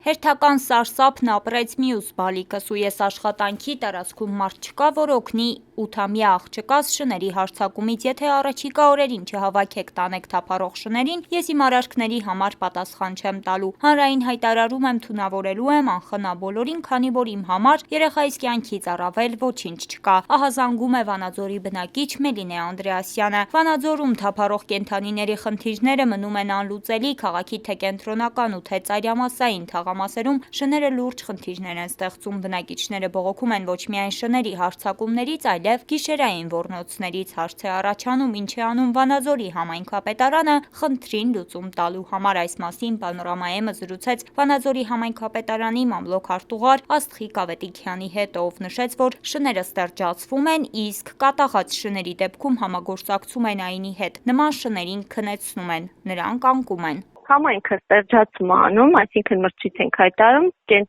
Հերթական սարսափն ապրեց մյուս բալիկս ու ես աշխատանքի տարածքում մարդ չկա, որ օգնի 8-ամյա աղջկաս շների հարձակումից, եթե առաջիկա օրերին չհավաքեք տանեք թափառող շներին, ես իմ արարքների համար պատասխան չեմ տալու։ Հանրային հայտարարում եմ թունավորելու եմ անխնա բոլորին, քանի որ իմ համար երեխայիս կյանքից առավել ոչինչ չկա։ Ահա զանգում է Վանաձորի բնակիչ Մելինե Անդրեասյանը։ Վանաձորում թափառող կենդանիների խնդիրները մնում են անլուծելի, քաղաքի թե կենտրոնական ու թե ծայրամասային թաղամասերում շները լուրջ խնդիրներ են ստեղծում, բնակիչները բողոքում են ոչ միայն շների հարձակումներից, այլև գիշերային ոռնոցներից։ Հարց է առաջանում, ինչ է անում Վանաձորի համայնքապետարանը խնդրին լուծում տալու համար։ Այս մասին Պանորամայեմը զրուցեց Վանաձորի համայնքապետարանի մամլոք-արտուղար Աստղիկ Ավետիքյանի հետ, ով նշեց, որ շները ստերջացվում են, իսկ կատաղած շների դեպքում համագործակցում են ԱԻՆ-ի հետ։ Նման շներին քնեցնում են, նրանք անկում են։ Համայնքը ստերջացում է անում, այսինքն մրցույթ ենք հայտարարում,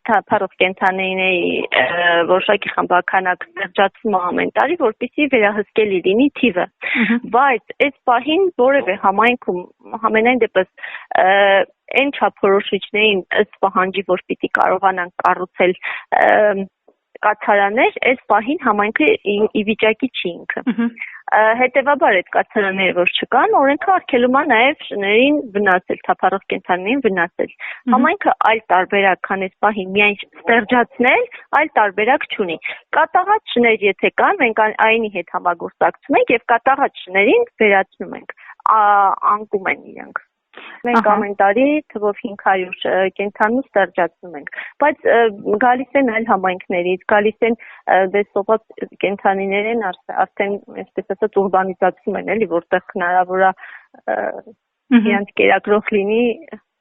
թափառող կենդանիների որոշակի խմբականակ ստերջացում է ամեն տարի, որպեսզի վերահսկելի լինի թիվը։ Բայց այս պահին որևէ համայնքում համենայն դեպս այն չափորոշիչներին ըստ պահանջի, որ պիտի կարողանան կառուցել կացարաններ, այս պահին համայնքը ի վիճակի չի ինքը։ Հետևաբար այդ կացարանները որ չկան, օրենքը արգելում է նաև շներին վնասել, թափառող կենդանիներին վնասել։ Համայնքը այլ տարբերակ, քան այս պահին միայն ստերջացնել, այլ տարբերակ չունի։ Կատաղած շներ եթե կան, մենք ԱԻՆ-ի հետ համագործակցում ենք եւ կատաղած շներին վերացնում ենք, անկում են իրենք։ Մենք ամեն տարի թվով 500 կենդանու ստերջացնում ենք, բայց գալիս են այլ համայնքներից, գալիս են դեսոված կենդանիներ են արդեն, այսպես ասած, ուրբանիզացում են, էլի, որտեղ հնարավոր է իրենց կերակրող լինի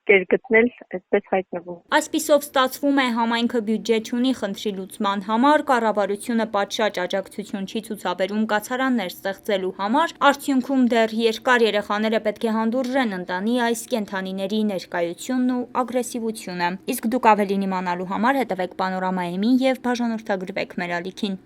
գտնել, այսպես հայտնվում։ Այսպիսով ստացվում է համայնքը բյուջե չունի խնդրի լուծման համար, կառավարությունը պատշաճ աջակցություն չի ցուցաբերում կացարաններ ստեղծելու համար, արդյունքում դեռ երկար երեխաները պետք է հանդուրժեն ընտանի այս կենդանիների ներկայությունն ու ագրեսիվությունը։ Իսկ դուք ավելին իմանալու համար հետևեք Պանորամայեմին եւ բաժանորդագրվեք մեր ալիքին։